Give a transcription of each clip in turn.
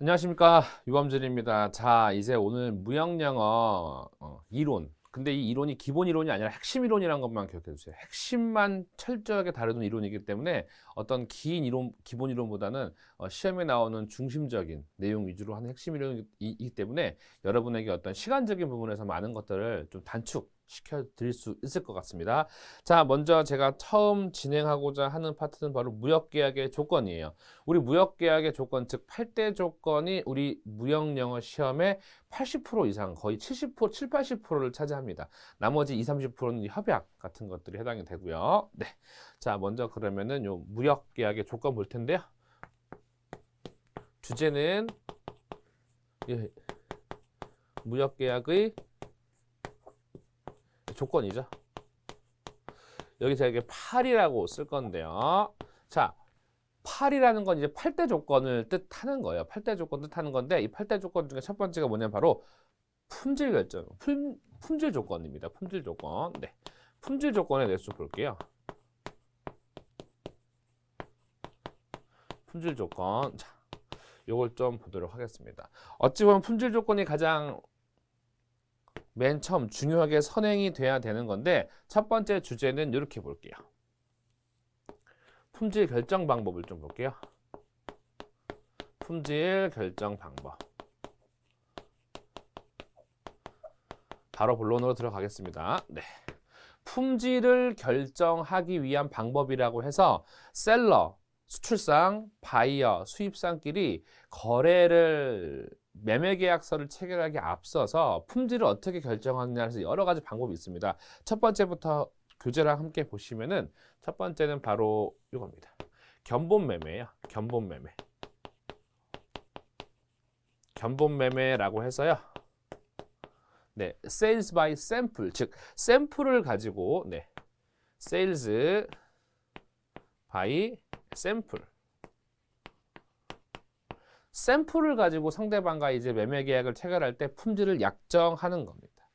안녕하십니까, 유범준입니다. 자, 이제 오늘 무형영어 이론. 근데 이 이론이 기본 이론이 아니라 핵심 이론이라는 것만 기억해 주세요. 핵심만 철저하게 다루는 이론이기 때문에 어떤 긴 이론, 기본 이론보다는 시험에 나오는 중심적인 내용 위주로 하는 핵심 이론이기 때문에 여러분에게 어떤 시간적인 부분에서 많은 것들을 좀 단축시켜 드릴 수 있을 것 같습니다. 자, 먼저 제가 처음 진행하고자 하는 파트는 바로 무역계약의 조건이에요. 우리 무역계약의 조건, 즉 8대 조건이 우리 무역영어 시험의 80% 이상, 거의 70%, 7, 80%를 차지합니다. 나머지 20, 30%는 협약 같은 것들이 해당이 되고요. 네. 자, 먼저 그러면은 요 무역계약의 조건 볼 텐데요. 주제는 무역계약의 조건이죠. 여기 제가 이게 8이라고 쓸 건데요. 자, 8이라는 건 이제 8대 조건을 뜻하는 거예요. 8대 조건 뜻하는 건데 이 8대 조건 중에 첫 번째가 뭐냐면 바로 품질 결정, 품질 조건입니다. 품질 조건. 네. 품질 조건에 대해서 좀 볼게요. 품질 조건. 자, 요걸 좀 보도록 하겠습니다. 어찌 보면 품질 조건이 가장 맨 처음 중요하게 선행이 돼야 되는 건데 첫 번째 주제는 이렇게 볼게요. 품질 결정 방법을 좀 볼게요. 품질 결정 방법. 바로 본론으로 들어가겠습니다. 네. 품질을 결정하기 위한 방법이라고 해서 셀러, 수출상, 바이어, 수입상끼리 거래를 매매 계약서를 체결하기 앞서서 품질을 어떻게 결정하느냐 해서 여러 가지 방법이 있습니다. 첫 번째부터 교재랑 함께 보시면은 첫 번째는 바로 이겁니다. 견본 매매예요. 견본 매매. 견본 매매라고 해서요. 네, sales by sample, 즉 샘플을 가지고 네, sales by sample. 샘플을 가지고 상대방과 이제 매매 계약을 체결할 때 품질을 약정하는 겁니다.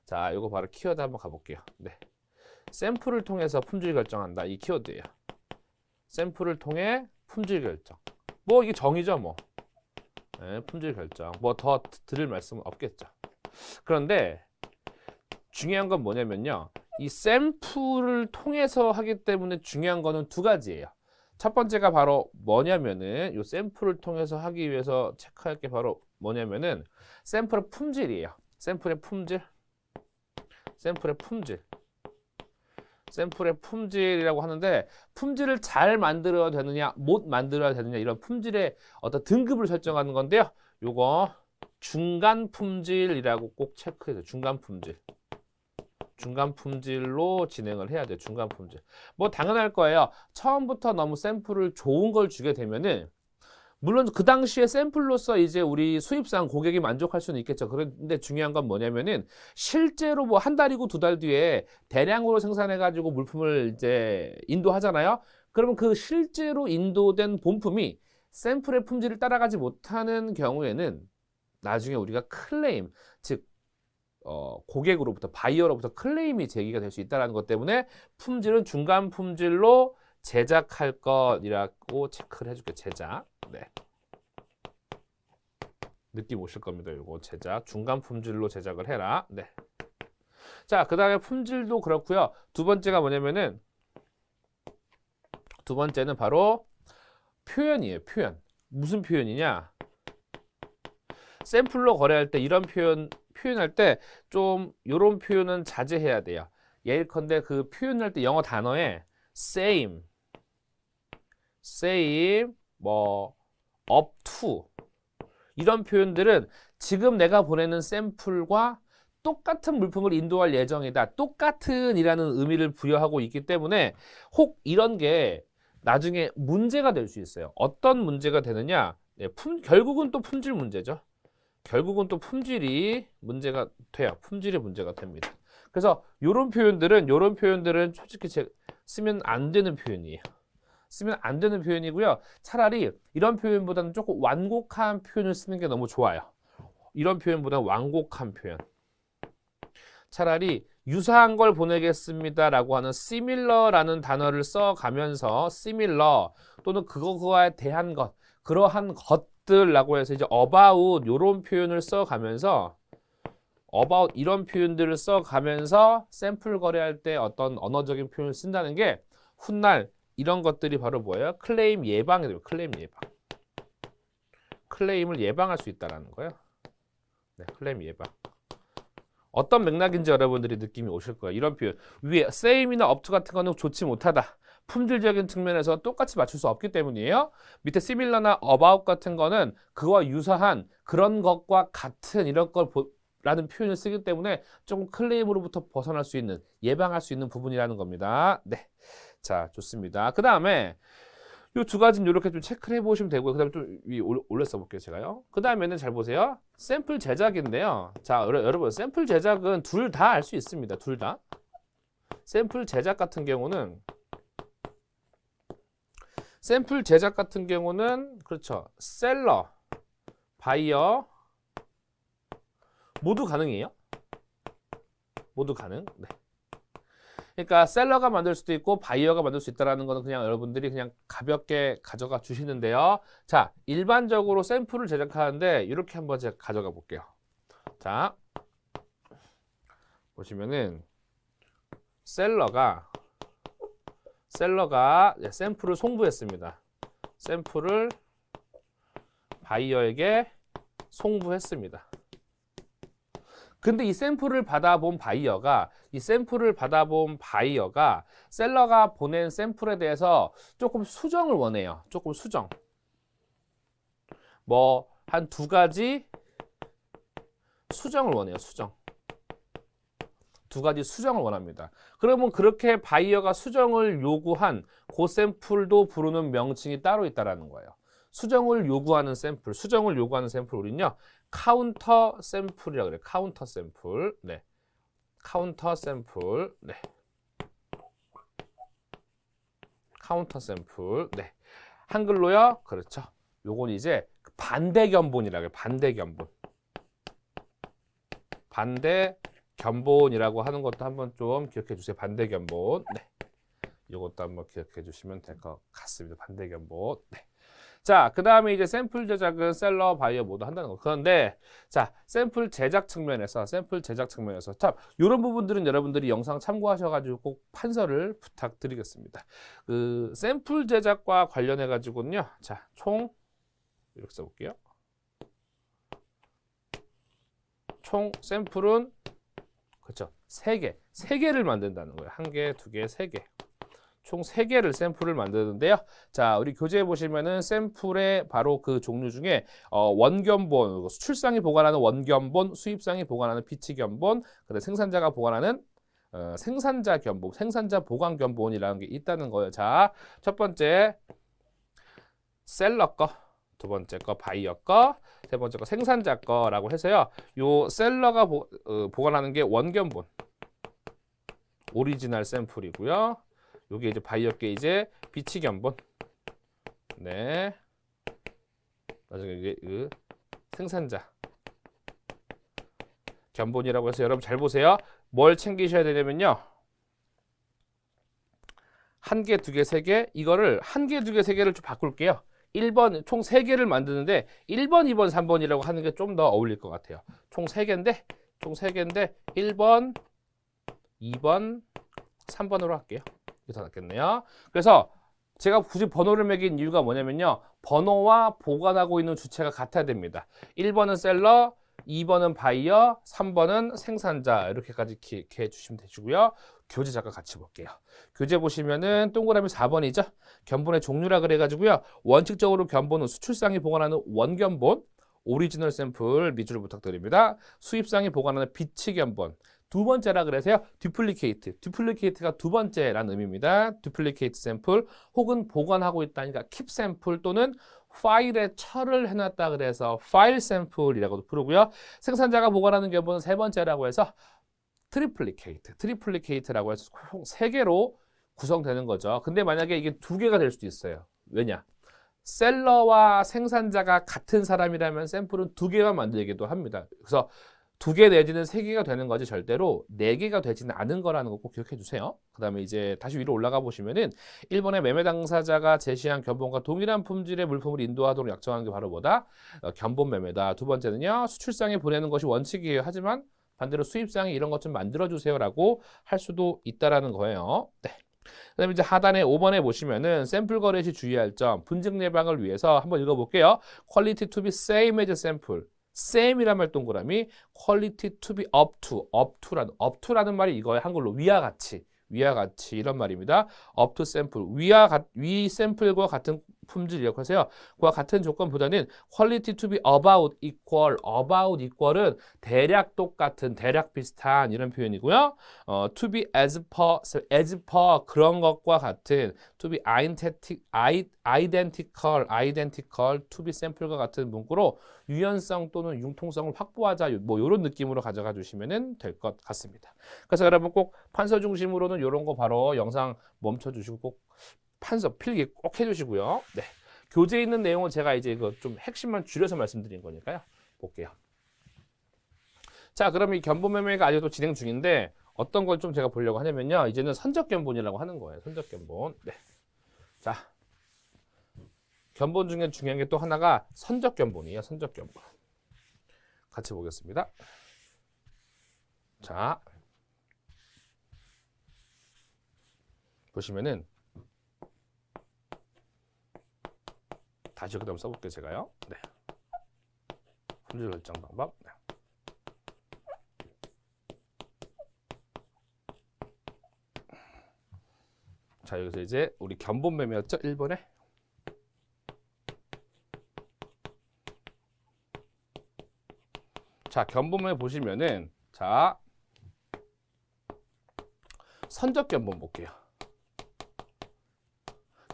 자, 이거 바로 키워드 한번 가볼게요. 네, 샘플을 통해서 품질 결정한다. 이 키워드예요. 샘플을 통해 품질 결정. 뭐 이게 정의죠, 뭐. 네, 품질 결정. 뭐 더 드릴 말씀은 없겠죠. 그런데 중요한 건 뭐냐면요. 이 샘플을 통해서 하기 때문에 중요한 거는 두 가지예요. 첫 번째가 바로 뭐냐면은 이 샘플을 통해서 하기 위해서 체크할 게 바로 뭐냐면은 샘플의 품질이에요. 샘플의 품질. 샘플의 품질. 샘플의 품질이라고 하는데 품질을 잘 만들어야 되느냐 못 만들어야 되느냐 이런 품질의 어떤 등급을 설정하는 건데요. 요거 중간 품질이라고 꼭 체크해서 중간 품질. 중간 품질로 진행을 해야 돼요. 중간 품질. 뭐 당연할 거예요. 처음부터 너무 샘플을 좋은 걸 주게 되면은 물론 그 당시에 샘플로서 이제 우리 수입상 고객이 만족할 수는 있겠죠. 그런데 중요한 건 뭐냐면은 실제로 뭐 한 달이고 두 달 뒤에 대량으로 생산해 가지고 물품을 이제 인도하잖아요. 그러면 그 실제로 인도된 본품이 샘플의 품질을 따라가지 못하는 경우에는 나중에 우리가 클레임, 즉 고객으로부터 바이어로부터 클레임이 제기가 될 수 있다는 것 때문에 품질은 중간 품질로 제작할 것이라고 체크를 해줄게요. 제작. 네. 느낌 오실 겁니다. 이거 제작. 중간 품질로 제작을 해라. 네. 자, 그 다음에 품질도 그렇고요. 두 번째가 뭐냐면은 두 번째는 바로 표현이에요. 표현. 무슨 표현이냐? 샘플로 거래할 때 이런 표현할 때 좀 이런 표현은 자제해야 돼요. 예컨대 그 표현할 때 영어 단어에 same, 뭐 up to 이런 표현들은 지금 내가 보내는 샘플과 똑같은 물품을 인도할 예정이다. 똑같은 이라는 의미를 부여하고 있기 때문에 혹 이런 게 나중에 문제가 될 수 있어요. 어떤 문제가 되느냐? 네, 결국은 또 품질 문제죠. 결국은 또 품질이 문제가 돼요. 품질이 문제가 됩니다. 그래서 이런 표현들은 솔직히 쓰면 안 되는 표현이에요. 쓰면 안 되는 표현이고요. 차라리 이런 표현보다는 조금 완곡한 표현을 쓰는 게 너무 좋아요. 이런 표현보다는 완곡한 표현. 차라리 유사한 걸 보내겠습니다라고 하는 similar라는 단어를 써가면서 similar 또는 그거에 대한 것 그러한 것들라고 해서 이제 about 이런 표현을 써가면서 about 이런 표현들을 써가면서 샘플 거래할 때 어떤 언어적인 표현을 쓴다는 게 훗날 이런 것들이 바로 뭐예요? 클레임 예방이 돼요. 클레임 예방. 클레임을 예방할 수 있다는 거예요. 네, 클레임 예방. 어떤 맥락인지 여러분들이 느낌이 오실 거예요. 이런 표현. 위에 same이나 up to 같은 거는 좋지 못하다. 품질적인 측면에서 똑같이 맞출 수 없기 때문이에요. 밑에 similar나 about 같은 거는 그와 유사한 그런 것과 같은 이런 걸 라는 표현을 쓰기 때문에 조금 클레임으로부터 벗어날 수 있는, 예방할 수 있는 부분이라는 겁니다. 네. 자, 좋습니다. 그 다음에 이 두 가지는 이렇게 좀 체크를 해보시면 되고요. 그 다음에 좀 위에 올려 써볼게요, 제가요. 그 다음에는 잘 보세요. 샘플 제작인데요. 자, 여러분, 샘플 제작은 둘 다 알 수 있습니다. 둘 다. 샘플 제작 같은 경우는 그렇죠. 셀러, 바이어 모두 가능해요. 모두 가능. 네. 그러니까 셀러가 만들 수도 있고 바이어가 만들 수 있다는 거는 그냥 여러분들이 그냥 가볍게 가져가 주시는데요. 자, 일반적으로 샘플을 제작하는데 이렇게 한번 제가 가져가 볼게요. 자, 보시면은 셀러가 샘플을 송부했습니다. 샘플을 바이어에게 송부했습니다. 근데 이 샘플을 받아본 바이어가 셀러가 보낸 샘플에 대해서 조금 수정을 원해요. 조금 수정. 뭐 한 두 가지 수정을 원해요. 수정. 두 가지 수정을 원합니다. 그러면 그렇게 바이어가 수정을 요구한 그 샘플도 부르는 명칭이 따로 있다라는 거예요. 수정을 요구하는 샘플 우리는요. 카운터 샘플이라고 그래요. 카운터 샘플. 네. 카운터 샘플. 네. 카운터 샘플. 네. 한글로요. 그렇죠. 요건 이제 반대견본이라고 해요. 반대견본이라고 하는 것도 한번 좀 기억해 주세요. 반대견본. 네. 요것도 한번 기억해 주시면 될 것 같습니다. 반대견본. 네. 자, 그 다음에 이제 샘플 제작은 셀러, 바이어 모두 한다는 거. 그런데, 자, 샘플 제작 측면에서, 자, 이런 부분들은 여러분들이 영상 참고하셔가지고 꼭 판서를 부탁드리겠습니다. 그, 샘플 제작과 관련해가지고는요, 자, 총, 이렇게 써볼게요. 총 샘플은, 그렇죠. 3개를 만든다는 거예요. 1개, 2개, 3개. 총 3개를 샘플을 만드는데요. 자, 우리 교재에 보시면은 샘플의 바로 그 종류 중에 원견본, 수출상이 보관하는 원견본, 수입상이 보관하는 비치견본, 그다음에 생산자가 보관하는 생산자 견본, 생산자 보관 견본이라는 게 있다는 거예요. 자, 첫 번째 셀러 거, 두 번째 거 바이어 거, 세 번째 거 생산자 거라고 해서요. 요 셀러가 보관하는 게 원견본, 오리지널 샘플이고요. 요게 이제 바이어께 이제 비치견본. 네. 나중에 이게 그 생산자 견본이라고 해서 여러분 잘 보세요. 뭘 챙기셔야 되냐면요. 1개, 2개, 3개. 이거를 1개, 2개, 3개를 좀 바꿀게요. 1번 총 3개를 만드는데 1번, 2번, 3번이라고 하는 게 좀 더 어울릴 것 같아요. 총 3개인데 1번, 2번, 3번으로 할게요. 이게 더 낫겠네요. 그래서 제가 굳이 번호를 매긴 이유가 뭐냐면요. 번호와 보관하고 있는 주체가 같아야 됩니다. 1번은 셀러, 2번은 바이어, 3번은 생산자. 이렇게까지 기억해 주시면 되시고요. 교재 잠깐 같이 볼게요. 교재 보시면은 동그라미 4번이죠. 견본의 종류라 그래가지고요. 원칙적으로 견본은 수출상이 보관하는 원견본, 오리지널 샘플 밑줄을 부탁드립니다. 수입상이 보관하는 비치 견본. 두 번째라 그래서요. 듀플리케이트가 두 번째라는 의미입니다. 듀플리케이트 샘플 혹은 보관하고 있다니까 킵 샘플 또는 파일에 처를 해놨다 그래서 파일 샘플이라고도 부르고요. 생산자가 보관하는 견본은 세 번째라고 해서 트리플리케이트라고 해서 총 3개로 구성되는 거죠. 근데 만약에 이게 2개가 될 수도 있어요. 왜냐? 셀러와 생산자가 같은 사람이라면 샘플은 2개만 만들기도 합니다. 그래서 2개 내지는 3개가 되는 거지 절대로 4개가 되지는 않은 거라는 거 꼭 기억해 주세요. 그 다음에 이제 다시 위로 올라가 보시면은 1번의 매매 당사자가 제시한 견본과 동일한 품질의 물품을 인도하도록 약정하는 게 바로 뭐다? 견본 매매다. 두 번째는요. 수출상에 보내는 것이 원칙이에요. 하지만 반대로 수입상에 이런 것 좀 만들어주세요라고 할 수도 있다라는 거예요. 네. 그다음에 이제 하단에 5번에 보시면은 샘플 거래 시 주의할 점, 분쟁 예방을 위해서 한번 읽어볼게요. Quality to be same as sample. same이란 말 동그라미, quality to be up to라는 말이 이거예요. 한글로 위와 같이 이런 말입니다. up to sample, 위 샘플과 같은 품질 기억하세요. 그와 같은 조건보다는 quality to be about equal은 대략 똑같은, 대략 비슷한 이런 표현이고요. to be as per 그런 것과 같은, to be identical to be sample과 같은 문구로 유연성 또는 융통성을 확보하자 뭐 이런 느낌으로 가져가 주시면 될 것 같습니다. 그래서 여러분 꼭 판서 중심으로는 이런 거 바로 영상 멈춰 주시고 꼭 판서 필기 꼭 해주시고요. 네, 교재에 있는 내용은 제가 이제 그 좀 핵심만 줄여서 말씀드린 거니까요. 볼게요. 자, 그럼 이 견본 매매가 아직도 진행 중인데 어떤 걸 좀 제가 보려고 하냐면요. 이제는 선적 견본이라고 하는 거예요. 선적 견본. 네. 자, 견본 중에 중요한 게 또 하나가 선적 견본이에요. 선적 견본. 같이 보겠습니다. 자, 보시면은 다시 여기다 한번 써볼게요. 제가요. 네. 품질 결정 방법. 네. 자, 여기서 이제 우리 견본 매매였죠? 1번에. 자, 견본 매매 보시면은 자, 선적 견본 볼게요.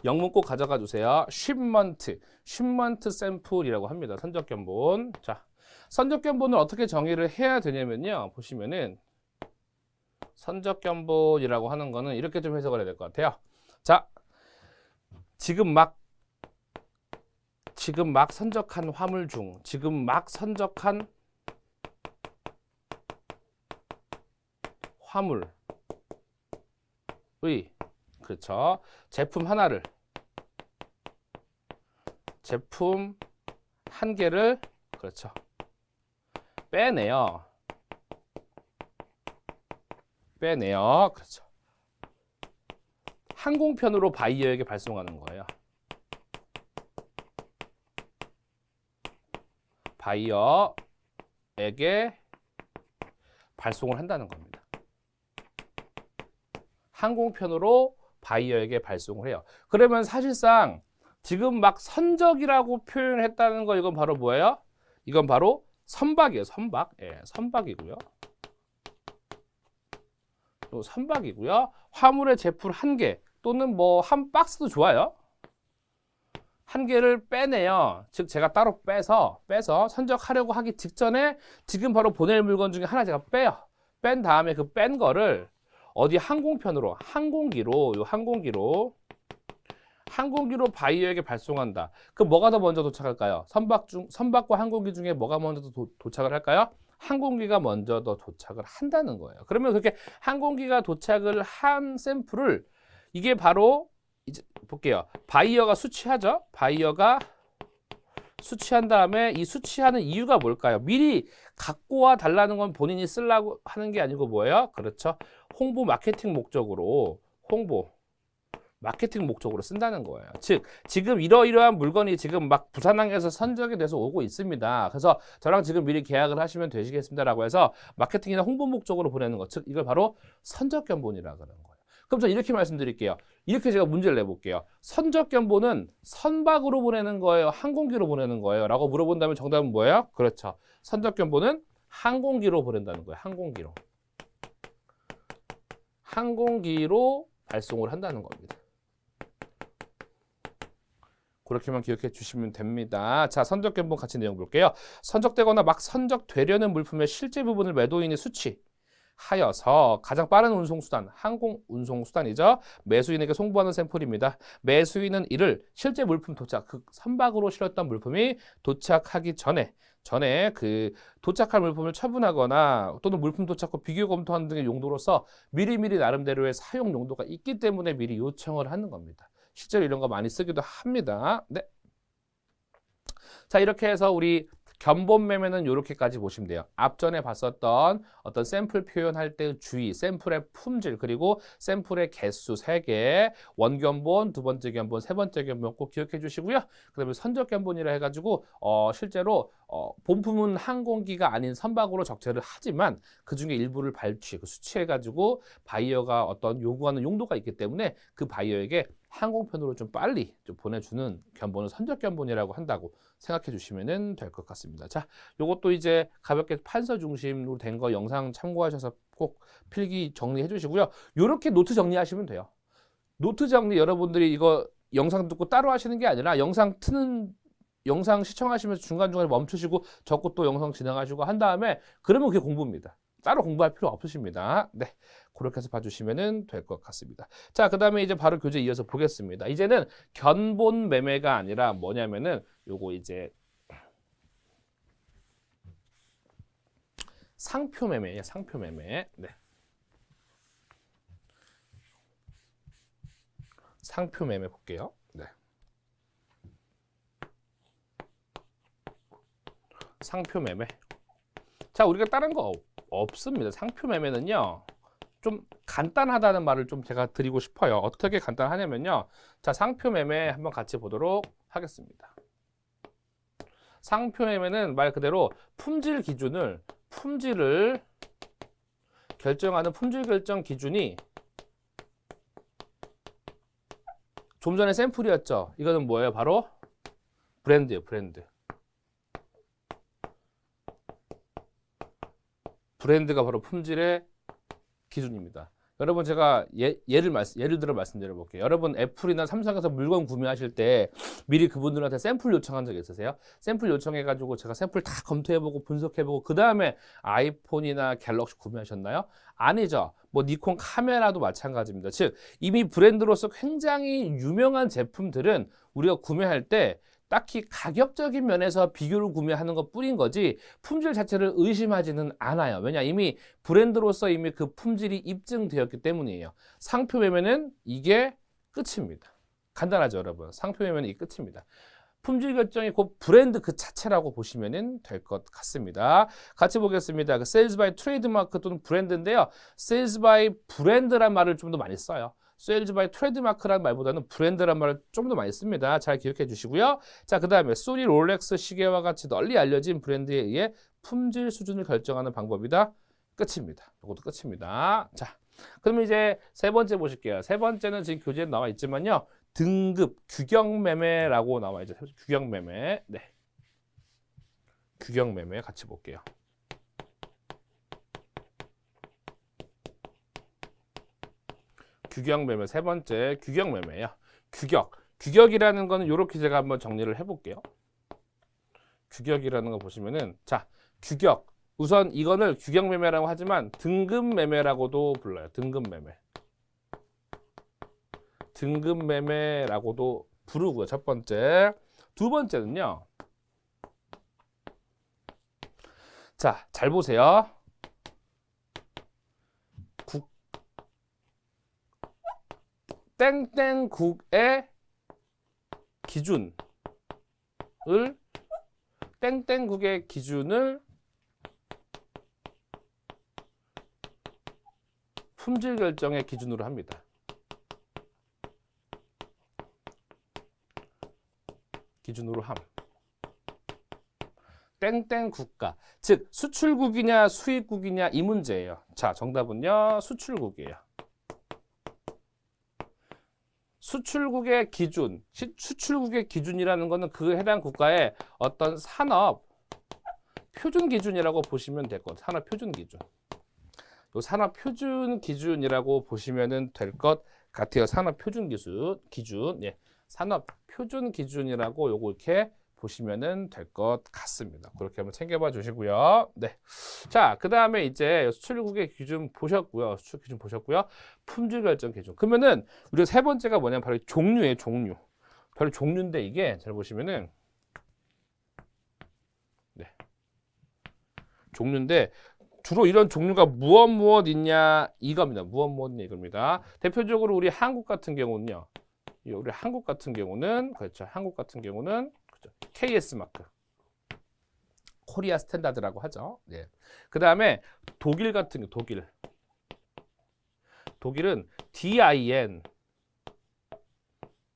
영문 꼭 가져가 주세요. shipment sample이라고 합니다. 선적 견본. 자, 선적 견본을 어떻게 정의를 해야 되냐면요. 보시면은 선적 견본이라고 하는 거는 이렇게 좀 해석을 해야 될 것 같아요. 자, 지금 막 선적한 화물 중, 지금 막 선적한 화물의, 그렇죠. 제품 한 개를, 그렇죠. 빼내요. 그렇죠. 항공편으로 바이어에게 발송하는 거예요. 바이어에게 발송을 한다는 겁니다. 항공편으로 바이어에게 발송을 해요. 그러면 사실상 지금 막 선적이라고 표현했다는 거 이건 바로 뭐예요? 이건 바로 선박이에요. 선박. 예, 선박이고요. 또 선박이고요. 화물의 제품 한 개 또는 뭐 한 박스도 좋아요. 한 개를 빼내요. 즉 제가 따로 빼서 선적하려고 하기 직전에 지금 바로 보낼 물건 중에 하나 제가 빼요. 뺀 다음에 그 뺀 거를 어디 항공편으로, 항공기로 바이어에게 발송한다. 그럼 뭐가 더 먼저 도착할까요? 선박과 항공기 중에 뭐가 먼저 도착을 할까요? 항공기가 먼저 더 도착을 한다는 거예요. 그러면 그렇게 항공기가 도착을 한 샘플을 이게 바로 이제 볼게요. 바이어가 수취하죠. 바이어가 수취한 다음에 이 수취하는 이유가 뭘까요? 미리 갖고 와 달라는 건 본인이 쓰려고 하는 게 아니고 뭐예요? 그렇죠. 홍보 마케팅 목적으로 쓴다는 거예요. 즉 지금 이러이러한 물건이 지금 막 부산항에서 선적이 돼서 오고 있습니다. 그래서 저랑 지금 미리 계약을 하시면 되시겠습니다라고 해서 마케팅이나 홍보 목적으로 보내는 것, 즉 이걸 바로 선적 견본이라고 하는 거예요. 그럼 저 이렇게 말씀드릴게요. 이렇게 제가 문제를 내볼게요. 선적 견본은 선박으로 보내는 거예요? 항공기로 보내는 거예요? 라고 물어본다면 정답은 뭐예요? 그렇죠. 선적 견본은 항공기로 보낸다는 거예요. 항공기로 발송을 한다는 겁니다. 그렇게만 기억해 주시면 됩니다. 자, 선적 견본 같이 내용 볼게요. 선적되거나 막 선적되려는 물품의 실제 부분을 매도인이 하여서 가장 빠른 운송수단, 항공 운송수단이죠. 매수인에게 송부하는 샘플입니다. 매수인은 이를 실제 물품 도착, 그 선박으로 실었던 물품이 도착하기 전에 그 도착할 물품을 처분하거나 또는 물품 도착 후 비교 검토하는 등의 용도로서 미리미리 나름대로의 사용 용도가 있기 때문에 미리 요청을 하는 겁니다. 실제로 이런 거 많이 쓰기도 합니다. 네. 자, 이렇게 해서 우리 견본 매매는 이렇게까지 보시면 돼요. 앞전에 봤었던 어떤 샘플 표현할 때의 주의, 샘플의 품질, 그리고 샘플의 개수 3개, 원견본, 두 번째 견본, 세 번째 견본 꼭 기억해 주시고요. 그 다음에 선적 견본이라 해가지고 실제로 본품은 항공기가 아닌 선박으로 적재를 하지만 그 중에 일부를 수치해가지고 바이어가 어떤 요구하는 용도가 있기 때문에 그 바이어에게 항공편으로 좀 빨리 좀 보내주는 견본을 선적 견본이라고 한다고 생각해 주시면 될 것 같습니다. 자, 요것도 이제 가볍게 판서 중심으로 된 거 영상 참고하셔서 꼭 필기 정리해 주시고요. 요렇게 노트 정리하시면 돼요. 노트 정리 여러분들이 이거 영상 듣고 따로 하시는 게 아니라 영상 시청하시면서 중간중간에 멈추시고 적고 또 영상 진행하시고 한 다음에 그러면 그게 공부입니다. 따로 공부할 필요 없으십니다. 네, 그렇게 해서 봐주시면 될 것 같습니다. 자, 그 다음에 이제 바로 교재 이어서 보겠습니다. 이제는 견본 매매가 아니라 뭐냐면은 요거 이제 상표 매매예요. 상표 매매. 네. 상표 매매 볼게요. 네. 상표 매매. 자, 우리가 다른 거 없습니다. 상표 매매는요, 좀 간단하다는 말을 좀 제가 드리고 싶어요. 어떻게 간단하냐면요. 자, 상표 매매 한번 같이 보도록 하겠습니다. 상표 매매는 말 그대로 품질을 결정하는 품질 결정 기준이 좀 전에 샘플이었죠. 이거는 뭐예요? 바로 브랜드예요. 브랜드가 바로 품질의 기준입니다. 여러분 제가 예를 들어 말씀드려 볼게요. 여러분 애플이나 삼성에서 물건 구매하실 때 미리 그분들한테 샘플 요청한 적 있으세요? 샘플 요청해가지고 제가 샘플 다 검토해보고 분석해보고 그 다음에 아이폰이나 갤럭시 구매하셨나요? 아니죠. 뭐 니콘 카메라도 마찬가지입니다. 즉 이미 브랜드로서 굉장히 유명한 제품들은 우리가 구매할 때 딱히 가격적인 면에서 비교를 구매하는 것 뿐인 거지 품질 자체를 의심하지는 않아요. 왜냐 이미 브랜드로서 이미 그 품질이 입증되었기 때문이에요. 상표 매매는 이게 끝입니다. 간단하죠, 여러분. 상표 매매는 이게 끝입니다. 품질 결정이 곧 브랜드 그 자체라고 보시면 될 것 같습니다. 같이 보겠습니다. 그 sales by trademark 또는 브랜드인데요. sales by 브랜드란 말을 좀 더 많이 써요. sales by trademark라는 말보다는 브랜드란 말을 좀 더 많이 씁니다. 잘 기억해 주시고요. 자, 그 다음에 소니, 롤렉스 시계와 같이 널리 알려진 브랜드에 의해 품질 수준을 결정하는 방법이다. 끝입니다. 이것도 끝입니다. 자, 그러면 이제 세 번째 보실게요. 세 번째는 지금 교재에 나와 있지만요. 등급, 규격 매매라고 나와 있죠. 규격 매매. 네. 규격 매매 같이 볼게요. 규격 매매 세 번째 규격 매매예요. 규격이라는 거는 이렇게 제가 한번 정리를 해볼게요. 규격이라는 거 보시면은 자, 규격 우선 이거를 규격 매매라고 하지만 등급 매매라고도 불러요. 등급 매매라고도 부르고요. 첫 번째. 두 번째는요. 자, 잘 보세요. 땡땡국의 기준을 품질 결정의 기준으로 합니다. 기준으로 함. 땡땡 국가. 즉 수출국이냐 수입국이냐 이 문제예요. 자, 정답은요. 수출국이에요. 수출국의 기준, 수출국의 기준이라는 것은 그 해당 국가의 어떤 산업 표준 기준이라고 보시면 될 것 같아요. 산업 표준 기준. 요 산업 표준 기준이라고 보시면 될 것 같아요. 산업 표준 기준. 예. 산업 표준 기준이라고 요거 이렇게 보시면은 될 것 같습니다. 그렇게 한번 챙겨봐 주시고요. 네. 자, 그 다음에 이제 수출국의 기준 보셨고요. 수출 기준 보셨고요. 품질 결정 기준. 그러면은 우리가 세 번째가 뭐냐면 바로 종류예요, 종류. 바로 종류인데 이게 잘 보시면은 네. 종류인데 주로 이런 종류가 무엇 있냐 이겁니다. 무엇 있냐 이겁니다. 대표적으로 우리 한국 같은 경우는요. 우리 한국 같은 경우는 그렇죠. 한국 같은 경우는 그렇죠. KS 마크. 코리아 스탠다드라고 하죠. 네. 그다음에 독일 같은 경우 독일은 DIN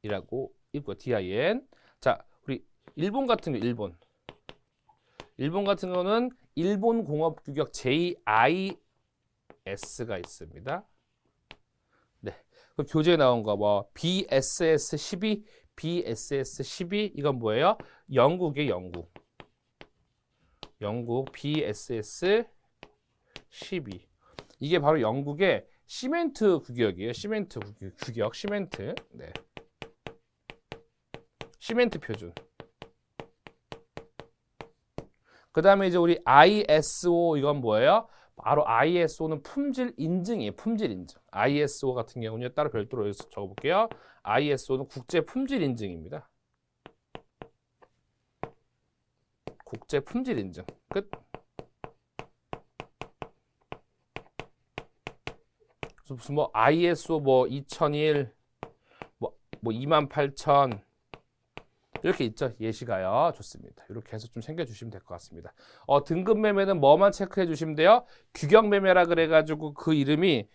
이라고 있고 DIN. 자, 우리 일본 같은 경우 일본 같은 경우는 일본 공업 규격 JIS가 있습니다. 네. 그 교재에 나온 거 뭐 BSS 12, BSS 12 이건 뭐예요? 영국의 영국 BSS 12. 이게 바로 영국의 시멘트 규격이에요. 시멘트 규격, 시멘트. 네. 시멘트 표준. 그 다음에 이제 우리 ISO 이건 뭐예요? 바로 ISO는 품질 인증이에요. 품질 인증. ISO 같은 경우는 따로 별도로 여기서 적어볼게요. ISO는 국제 품질 인증입니다. 국제 품질 인증. 끝. 무슨 뭐 ISO 뭐 2001, 뭐 28000 이렇게 있죠. 예시가요. 좋습니다. 이렇게 해서 좀 챙겨주시면 될 것 같습니다. 등급 매매는 뭐만 체크해 주시면 돼요? 규격 매매라 그래가지고 그 이름이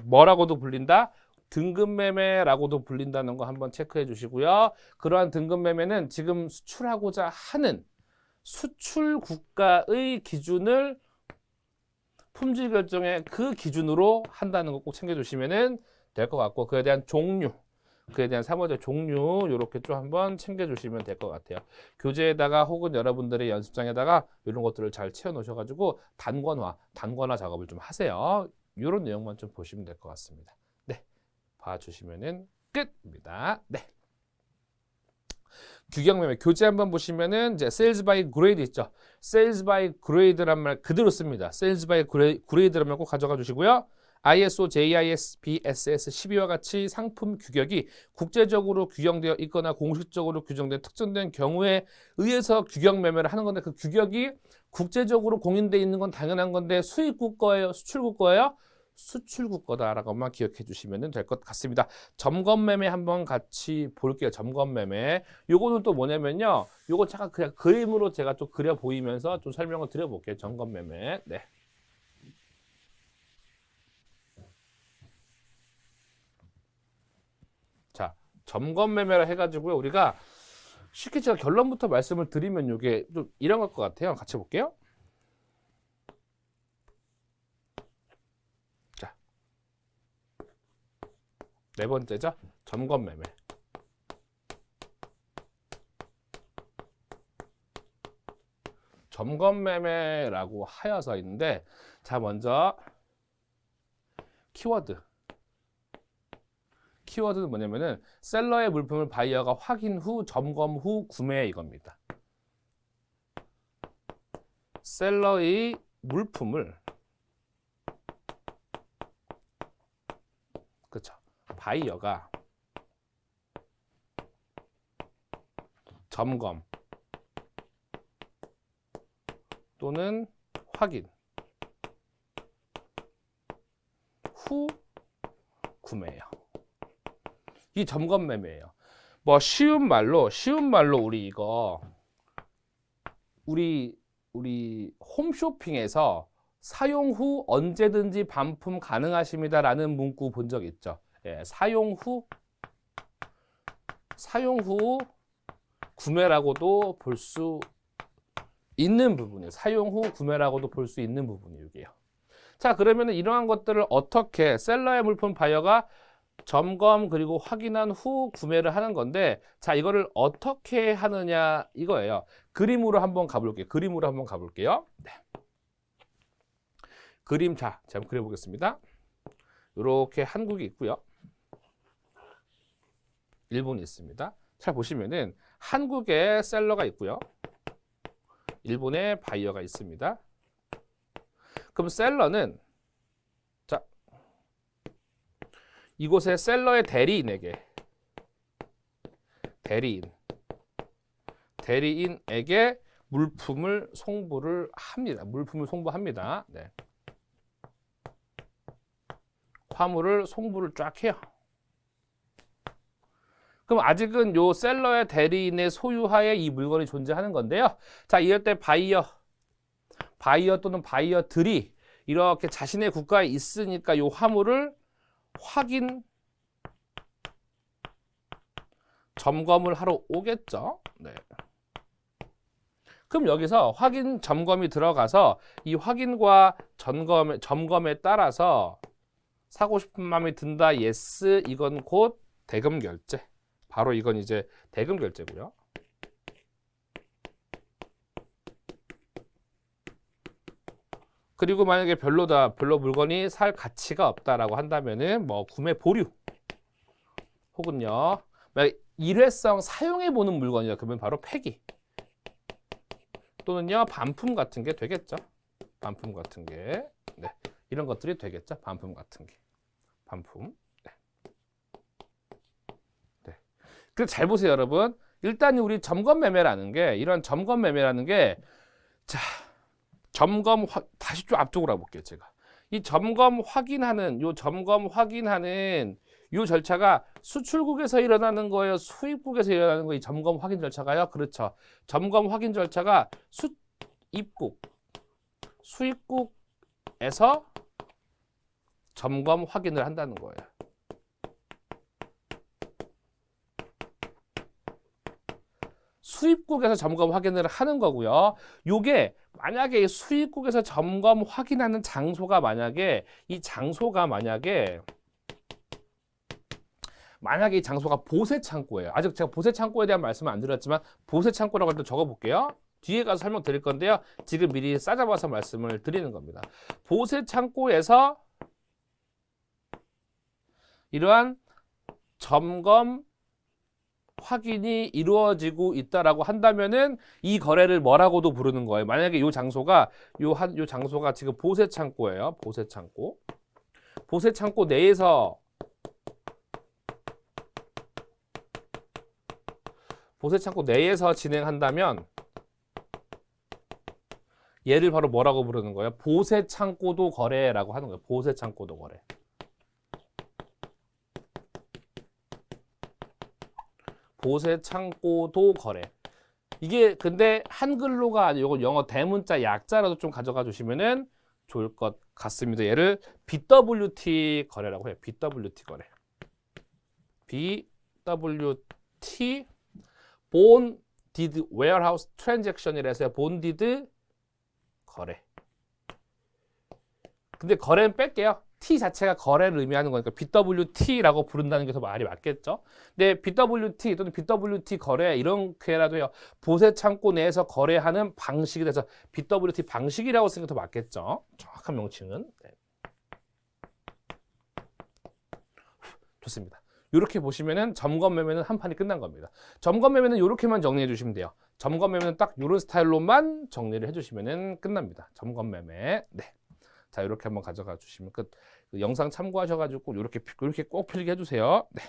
뭐라고도 불린다? 등급 매매라고도 불린다는 거 한번 체크해 주시고요. 그러한 등급 매매는 지금 수출하고자 하는 수출 국가의 기준을 품질 결정의 그 기준으로 한다는 거 꼭 챙겨주시면 될 것 같고 그에 대한 종류 그에 대한 3호제 종류 이렇게 좀 한번 챙겨주시면 될 것 같아요. 교재에다가 혹은 여러분들의 연습장에다가 이런 것들을 잘 채워 놓으셔가지고 단권화 작업을 좀 하세요. 이런 내용만 좀 보시면 될 것 같습니다. 네, 봐주시면은 끝입니다. 네. 규격 매매 교재 한번 보시면은 이제 sales by grade 있죠. sales by grade란 말 그대로 씁니다. sales by grade란 말 꼭 가져가 주시고요. ISO, JIS, BSS 12와 같이 상품 규격이 국제적으로 규정되어 있거나 공식적으로 규정된 특정된 경우에 의해서 규격 매매를 하는 건데 그 규격이 국제적으로 공인되어 있는 건 당연한 건데 수입국 거예요? 수출국 거예요? 수출국 거다라고만 기억해 주시면 될 것 같습니다. 점검 매매 한번 같이 볼게요. 점검 매매. 요거는 또 뭐냐면요. 요거 잠깐 그냥 그림으로 제가 좀 그려 보이면서 좀 설명을 드려 볼게요. 점검 매매. 네. 자, 점검 매매라 해가지고요. 우리가 쉽게 제가 결론부터 말씀을 드리면 이게 좀 이런 것 같아요. 같이 볼게요. 자, 네 번째죠. 점검 매매. 점검 매매라고 하여서 있는데, 자, 먼저 키워드는 뭐냐면은 셀러의 물품을 바이어가 확인 후 점검 후 구매 이겁니다. 셀러의 물품을 그렇죠. 바이어가 점검 또는 확인 후 구매예요. 이 점검 매매예요. 뭐 쉬운 말로 우리 홈쇼핑에서 사용 후 언제든지 반품 가능하십니다라는 문구 본 적 있죠? 예, 사용 후 구매라고도 볼 수 있는 부분이에요. 사용 후 구매라고도 볼 수 있는 부분이에요. 이게요. 자, 그러면 이러한 것들을 어떻게 셀러의 물품 바이어가 점검 그리고 확인한 후 구매를 하는 건데 자 이거를 어떻게 하느냐 이거예요. 그림으로 한번 가볼게요. 네. 그림 제가 한번 그려보겠습니다. 이렇게 한국이 있고요. 일본이 있습니다. 잘 보시면은 한국에 셀러가 있고요. 일본에 바이어가 있습니다. 그럼 셀러는 자, 이곳의 셀러의 대리인에게 물품을 송부를 합니다. 물품을 송부합니다. 네. 화물을 송부를 쫙 해요. 그럼 아직은 요 셀러의 대리인의 소유하에 이 물건이 존재하는 건데요. 자, 이럴 때 바이어 또는 바이어들이 이렇게 자신의 국가에 있으니까 요 화물을 확인, 점검을 하러 오겠죠. 네. 그럼 여기서 확인, 점검이 들어가서 이 확인과 점검에 따라서 사고 싶은 마음이 든다, 예스, 이건 곧 대금 결제. 바로 이건 이제 대금 결제고요. 그리고 만약에 별로 물건이 살 가치가 없다라고 한다면은 뭐 구매 보류 혹은요 일회성 사용해 보는 물건이다 그러면 바로 폐기 또는요 반품 같은 게 되겠죠. 반품 같은 게 네. 이런 것들이 되겠죠. 반품 같은 게 반품. 네. 네. 그래서 잘 보세요, 여러분. 일단 우리 점검 매매라는 게 이런 점검 매매라는 게 자. 다시 좀 앞쪽으로 가볼게요, 제가. 이 점검 확인하는 요 절차가 수출국에서 일어나는 거예요, 수입국에서 일어나는 거예요, 이 점검 확인 절차가요? 그렇죠. 점검 확인 절차가 수입국에서 점검 확인을 한다는 거예요. 수입국에서 점검 확인을 하는 거고요. 요게 만약에 수입국에서 점검 확인하는 장소가 만약에 이 장소가 만약에 이 장소가 보세 창고예요. 아직 제가 보세 창고에 대한 말씀은 안 드렸지만 보세 창고라고 할 때 적어 볼게요. 뒤에 가서 설명드릴 건데요. 지금 미리 싸잡아서 말씀을 드리는 겁니다. 보세 창고에서 이러한 점검 확인이 이루어지고 있다라고 한다면은 이 거래를 뭐라고도 부르는 거예요. 만약에 요 장소가 지금 보세 창고예요. 보세 창고. 보세 창고 내에서 진행한다면 얘를 바로 뭐라고 부르는 거예요? 보세 창고도 거래라고 하는 거예요. 보세 창고도 거래. 보세 창고도 거래. 이게 근데 한글로가 아니고 영어 대문자 약자라도 좀 가져가 주시면은 좋을 것 같습니다. 얘를 BWT 거래라고 해요. BWT 거래. BWT Bonded Warehouse Transaction이라 해서 Bonded 거래. 근데 거래는 뺄게요. T 자체가 거래를 의미하는 거니까 BWT라고 부른다는 게 더 말이 맞겠죠. 근데 BWT 또는 BWT 거래 이렇게라도 해요. 보세 창고 내에서 거래하는 방식이 돼서 BWT 방식이라고 쓰는 게 더 맞겠죠. 정확한 명칭은. 네. 좋습니다. 이렇게 보시면은 점검 매매는 한 판이 끝난 겁니다. 점검 매매는 이렇게만 정리해 주시면 돼요. 점검 매매는 딱 이런 스타일로만 정리를 해주시면은 끝납니다. 점검 매매. 네. 자, 이렇게 한번 가져가 주시면 끝. 그 영상 참고하셔가지고 이렇게 꼭 필기 해주세요. 네.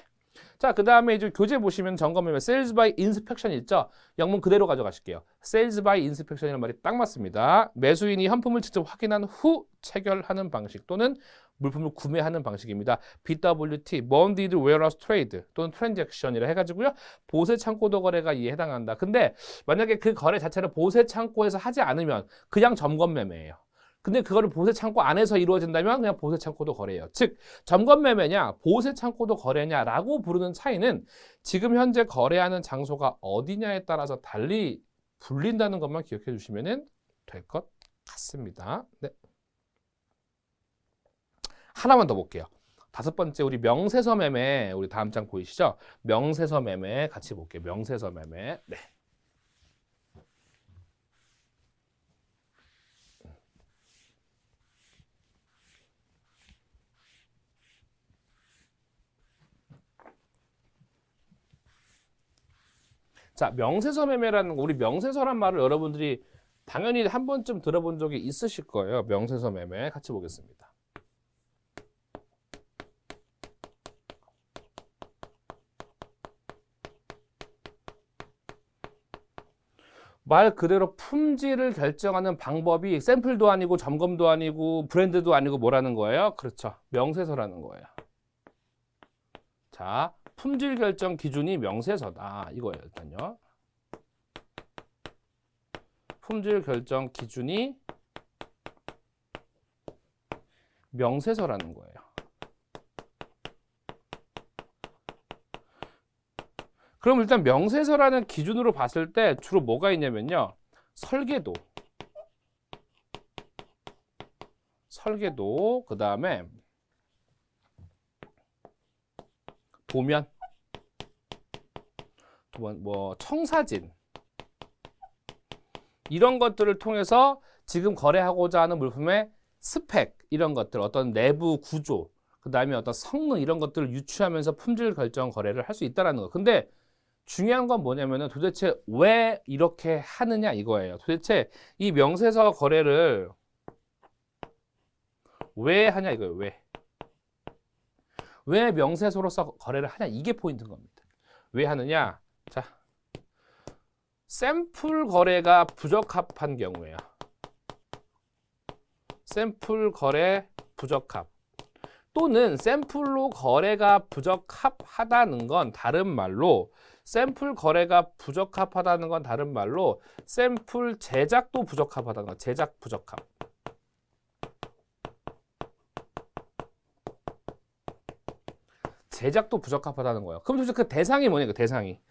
자, 그 다음에 이제 교재 보시면 점검 매매 Sales by Inspection 있죠? 영문 그대로 가져가실게요. Sales by Inspection이라는 말이 딱 맞습니다. 매수인이 현품을 직접 확인한 후 체결하는 방식 또는 물품을 구매하는 방식입니다. BWT, Bonded Warehouse Trade 또는 Transaction이라 해가지고요. 보세 창고도 거래가 이에 해당한다. 근데 만약에 그 거래 자체를 보세 창고에서 하지 않으면 그냥 점검 매매예요. 근데 그거를 보세 창고 안에서 이루어진다면 그냥 보세 창고도 거래예요. 즉 점검 매매냐 보세 창고도 거래냐라고 부르는 차이는 지금 현재 거래하는 장소가 어디냐에 따라서 달리 불린다는 것만 기억해 주시면 될 것 같습니다. 네. 하나만 더 볼게요. 다섯 번째 우리 명세서 매매 우리 다음 장 보이시죠? 명세서 매매 같이 볼게요. 명세서 매매. 네. 자, 명세서 매매라는 거, 우리 명세서란 말을 여러분들이 당연히 한 번쯤 들어본 적이 있으실 거예요. 명세서 매매 같이 보겠습니다. 말 그대로 품질을 결정하는 방법이 샘플도 아니고 점검도 아니고 브랜드도 아니고 뭐라는 거예요? 그렇죠. 명세서라는 거예요. 자, 품질 결정 기준이 명세서다. 이거예요, 일단요. 품질 결정 기준이 명세서라는 거예요. 그럼 일단 명세서라는 기준으로 봤을 때 주로 뭐가 있냐면요. 설계도, 그 다음에 도면, 뭐 청사진, 이런 것들을 통해서 지금 거래하고자 하는 물품의 스펙, 이런 것들, 어떤 내부 구조, 그 다음에 어떤 성능, 이런 것들을 유추하면서 품질 결정 거래를 할 수 있다는 거. 근데 중요한 건 뭐냐면은 도대체 왜 이렇게 하느냐 이거예요. 도대체 이 명세서 거래를 왜 하냐 이거예요. 왜 명세서로서 거래를 하냐, 이게 포인트인 겁니다. 왜 하느냐? 자, 샘플 거래가 부적합한 경우에요. 샘플 거래 부적합, 또는 샘플로 거래가 부적합하다는 건 다른 말로, 샘플 제작도 부적합하다는 거. 제작 부적합. 제작도 부적합하다는 거예요. 그럼 도대체 그 대상이 뭐냐, 그 대상이.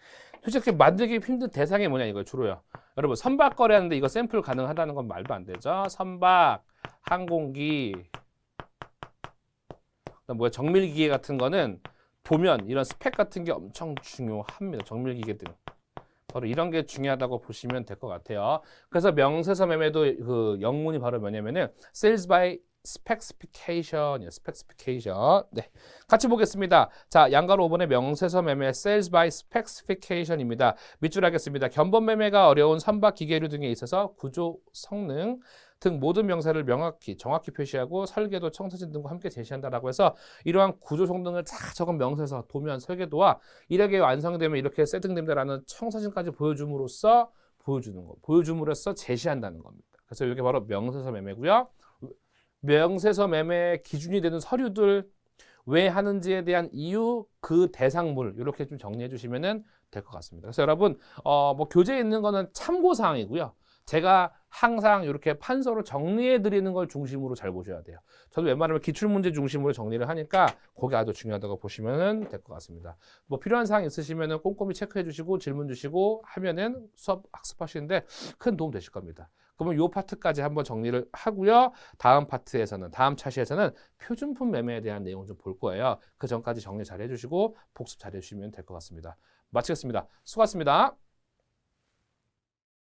도대체 만들기 힘든 대상이 뭐냐 이거예요, 주로요. 여러분, 선박 거래하는데 이거 샘플 가능하다는 건 말도 안 되죠. 선박, 항공기, 뭐야, 정밀기계 같은 거는 도면, 이런 스펙 같은 게 엄청 중요합니다. 정밀기계들. 바로 이런 게 중요하다고 보시면 될 것 같아요. 그래서 명세서 매매도 그 영문이 바로 뭐냐면은 Sales by Specification이에요. Specification. 네, 같이 보겠습니다. 자, 양가로 5번의 명세서 매매 Sales by Specification입니다. 밑줄 하겠습니다. 견본 매매가 어려운 선박 기계류 등에 있어서 구조, 성능 등 모든 명사를 정확히 표시하고 설계도, 청사진 등과 함께 제시한다라고 해서 이러한 구조 성능을 쫙 적은 명세서, 도면, 설계도와 이렇게 완성되면 이렇게 세팅됩니다라는 청사진까지 보여줌으로써 제시한다는 겁니다. 그래서 이게 바로 명세서 매매고요. 명세서 매매 기준이 되는 서류들, 왜 하는지에 대한 이유, 그 대상물, 이렇게 좀 정리해 주시면 될 것 같습니다. 그래서 여러분, 뭐 교재에 있는 거는 참고 사항이고요. 제가 항상 이렇게 판서로 정리해 드리는 걸 중심으로 잘 보셔야 돼요. 저도 웬만하면 기출문제 중심으로 정리를 하니까 그게 아주 중요하다고 보시면 될 것 같습니다. 뭐 필요한 사항 있으시면 꼼꼼히 체크해 주시고 질문 주시고 하면은 수업 학습하시는데 큰 도움 되실 겁니다. 그러면 이 파트까지 한번 정리를 하고요. 다음 차시에서는 표준품 매매에 대한 내용 좀 볼 거예요. 그 전까지 정리 잘 해주시고 복습 잘 해주시면 될 것 같습니다. 마치겠습니다. 수고하셨습니다.